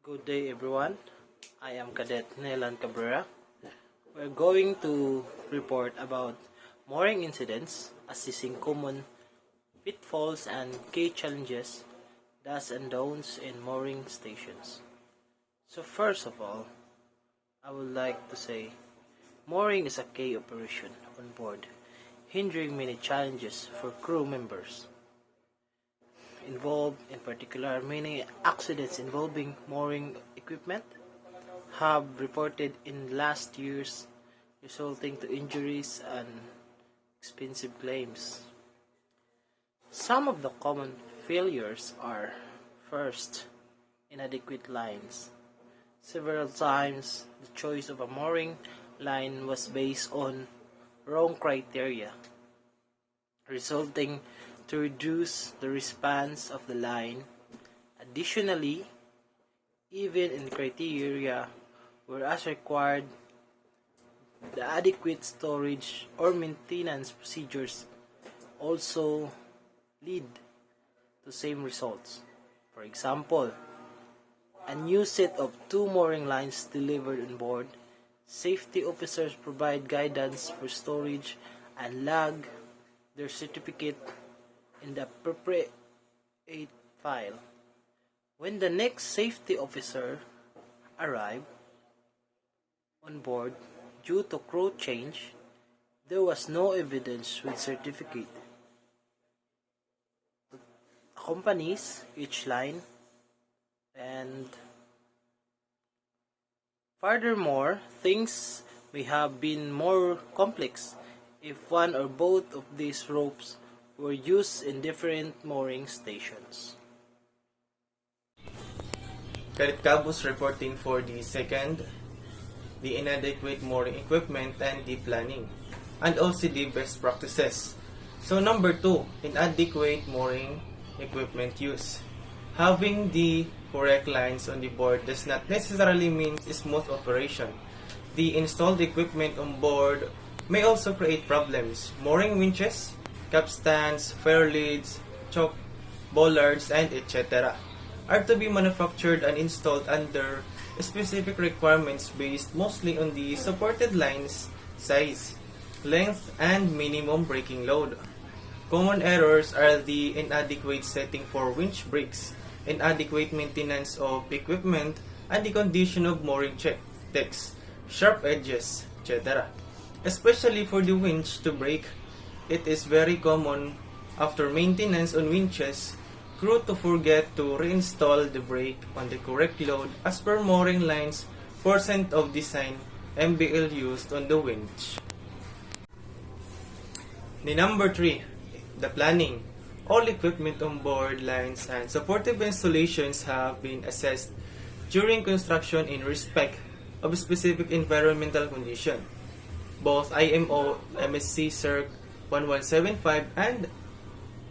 Good day everyone. I am Cadet Nelan Cabrera. We're going to report about mooring incidents, assessing common pitfalls and key challenges, do's and don'ts in mooring stations. So first of all, I would like to say mooring is a key operation on board, hindering many challenges for crew members. Involved, in particular, many accidents involving mooring equipment have reported in last years, resulting to injuries and expensive claims. Some of the common failures are: first, inadequate lines. Several times, the choice of a mooring line was based on wrong criteria, resulting to reduce the response of the line. Additionally, even in criteria whereas required, the adequate storage or maintenance procedures also lead to same results. For example, a new set of 2 mooring lines delivered on board. Safety officers provide guidance for storage and log their certificate in the appropriate file. When the next safety officer arrived on board due to crew change, there was no evidence with certificate. Accompanies each line, and furthermore, things may have been more complex if one or both of these ropes were used in different mooring stations. Cadet Cabos reporting for the second, the inadequate mooring equipment and the planning, and also the best practices. So number 2, inadequate mooring equipment use. Having the correct lines on the board does not necessarily mean smooth operation. The installed equipment on board may also create problems. Mooring winches, capstans, fair leads, choke, bollards, and etc. are to be manufactured and installed under specific requirements based mostly on the supported line's size, length, and minimum braking load. Common errors are the inadequate setting for winch brakes, inadequate maintenance of equipment, and the condition of mooring decks, sharp edges, etc. Especially for the winch to break, it is very common after maintenance on winches, crew to forget to reinstall the brake on the correct load as per mooring lines % of design MBL used on the winch. The number 3, the planning. All equipment on board lines and supportive installations have been assessed during construction in respect of specific environmental condition. Both IMO MSC Circ 1175 and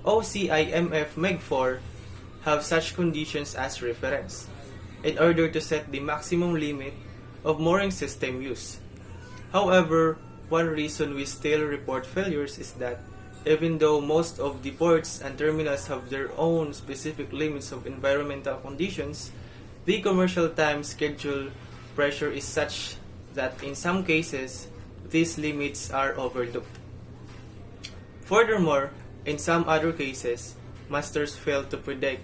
OCIMF MEG4 have such conditions as reference in order to set the maximum limit of mooring system use. However, one reason we still report failures is that even though most of the ports and terminals have their own specific limits of environmental conditions, the commercial time schedule pressure is such that in some cases, these limits are overlooked. Furthermore, in some other cases, masters fail to predict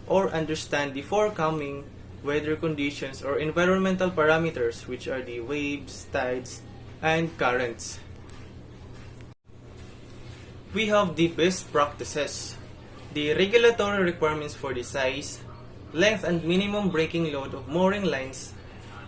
or understand the forthcoming weather conditions or environmental parameters, which are the waves, tides, and currents. We have the best practices. The regulatory requirements for the size, length, and minimum braking load of mooring lines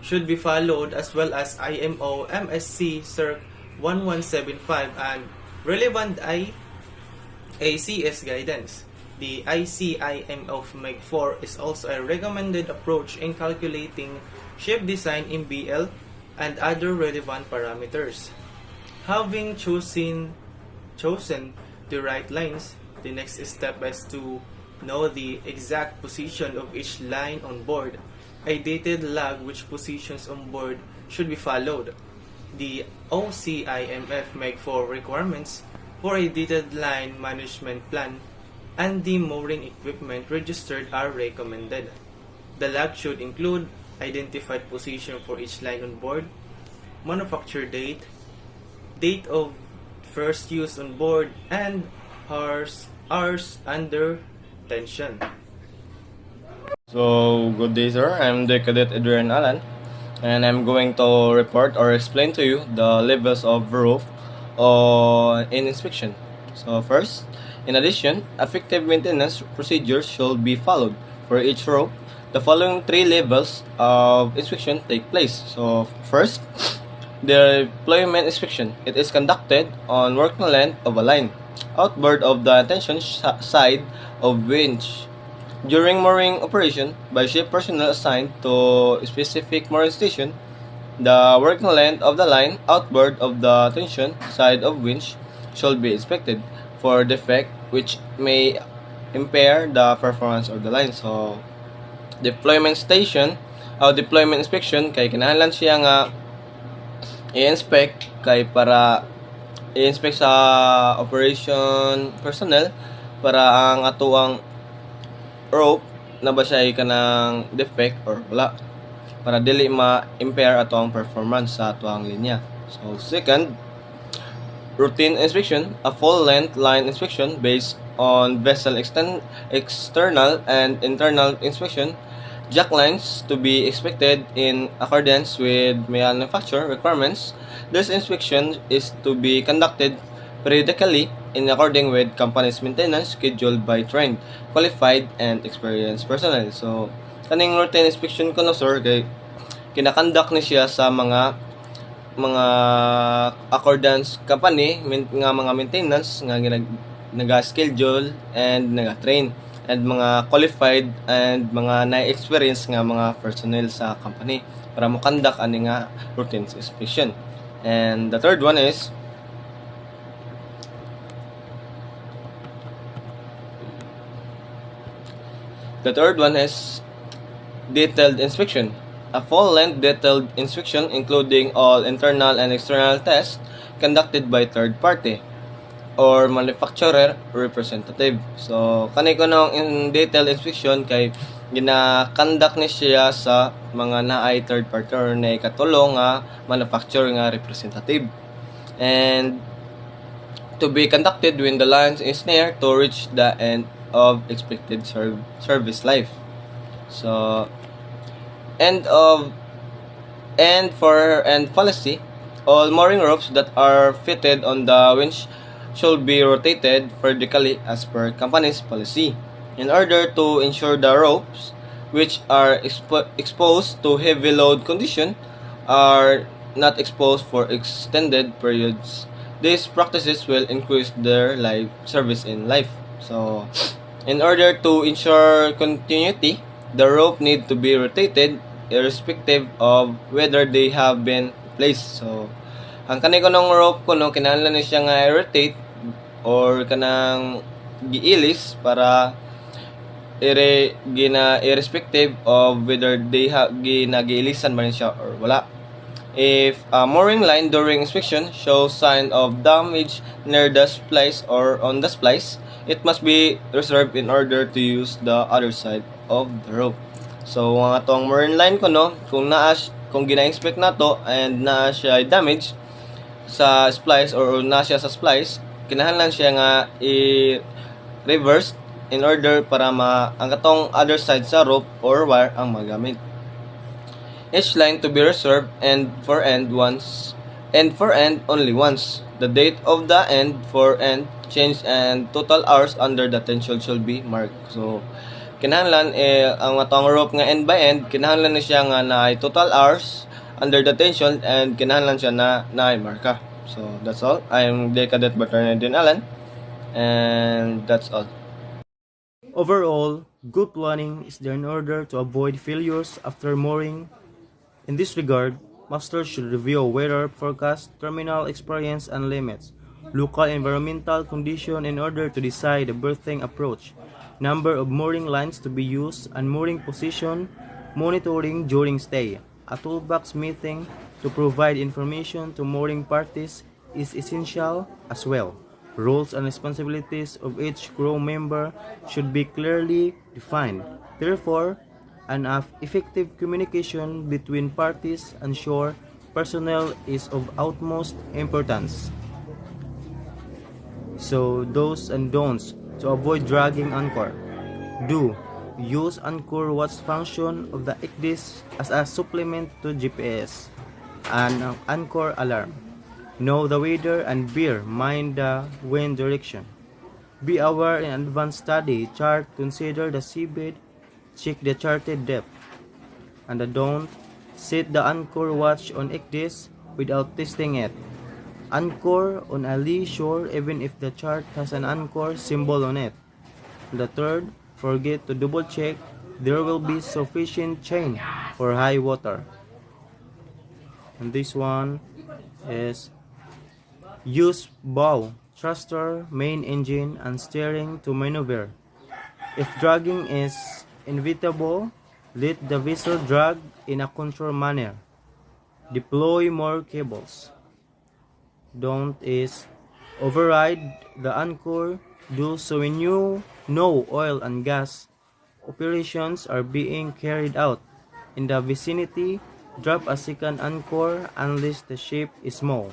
should be followed, as well as IMO MSC Circ 1175 and relevant IACS guidance. The ICIM of MEG4 is also a recommended approach in calculating ship design in BL and other relevant parameters. Having chosen the right lines, the next step is to know the exact position of each line on board. A dated log which positions on board should be followed. The OCIMF MEG4 requirements for a dated line management plan and the mooring equipment registered are recommended. The log should include identified position for each line on board, manufacture date, date of first use on board, and hours under tension. So, good day, sir. I'm the Cadet Adrian Alan, and I'm going to report or explain to you the levels of roof in inspection. So, first, in addition, effective maintenance procedures should be followed. For each roof, the following three levels of inspection take place. So, first, the deployment inspection. It is conducted on working length of a line, outboard of the tension side of winch. During mooring operation, by ship personnel assigned to a specific mooring station, the working length of the line outboard of the tension side of winch should be inspected for defect which may impair the performance of the line. So, deployment station o deployment inspection kay kinahanglan siya nga i-inspect kay para i-inspect sa operation personnel para ang atuang rope na ba siya kanang defect or wala para dili ma-impair ato ang performance sa ato ang linya. So second, routine inspection, a full length line inspection based on vessel external and internal inspection, jack lines to be expected in accordance with manufacturer requirements. This inspection is to be conducted periodically in according with company's maintenance scheduled by trained, qualified, and experienced personnel. So, kaning routine inspection ko no sir, kay kinakandak ni siya sa mga accordance company nga mga maintenance nga naga-schedule and naga-train and mga qualified and mga na-experience nga mga personnel sa company para mo conduct ani nga routine inspection. And the third one is detailed inspection. A full-length detailed inspection including all internal and external tests conducted by third party or manufacturer representative. So, kani ko nung in detailed inspection kay gina-conduct ni siya sa mga naay third party or na ikatulong nga manufacturer nga representative. And to be conducted when the line is near to reach the end of expected service life. So, end policy, all mooring ropes that are fitted on the winch should be rotated vertically as per company's policy in order to ensure the ropes which are exposed to heavy load condition are not exposed for extended periods. These practices will increase their service in life. So, in order to ensure continuity, the rope need to be rotated irrespective of whether they have been placed. So, ang kaniko ng rope ko no kinahanglan ni siya nga i-rotate or kanang giilis para irrespective of whether they have ginagiilisan man siya or wala. If a mooring line during inspection shows sign of damage near the splice or on the splice, it must be reserved in order to use the other side of the rope. So, ang atong mooring line ko no, kung gina-inspect nato and naa siya damage sa splice or na siya sa splice, kinahanglan siya nga i-reverse in order para ang katong other side sa rope or wire ang magamit. Each line to be reserved and for end only once. The date of the end for end change and total hours under the tension should be marked. So, kinahanglan ang atong rope nga end by end, kinahanglan na siya nga na total hours under the tension and kinahanglan siya na marka. So, that's all. I'm the Cadet Battalion Alan, and that's all. Overall, good planning is there in order to avoid failures after mooring. In this regard, masters should review weather forecast, terminal experience and limits, local environmental condition in order to decide the berthing approach, number of mooring lines to be used, and mooring position, monitoring during stay. A toolbox meeting to provide information to mooring parties is essential as well. Roles and responsibilities of each crew member should be clearly defined. Therefore, and effective communication between parties and shore personnel is of utmost importance. So, do's and don'ts to avoid dragging anchor. Do use anchor watch function of the ICDIS as a supplement to GPS and an anchor alarm. Know the weather and bear mind the wind direction. Be aware in advance study chart, consider the seabed, check the charted depth. And the don't set the anchor watch on ICDIS without testing it. Anchor on a lee shore even if the chart has an anchor symbol on it. The third, forget to double check there will be sufficient chain for high water. And this one is use bow, thruster, main engine, and steering to maneuver. If dragging is inevitable, let the vessel drag in a controlled manner. Deploy more cables. Don't is override the anchor. Do so when you know oil and gas operations are being carried out in the vicinity. Drop a second anchor unless the ship is small.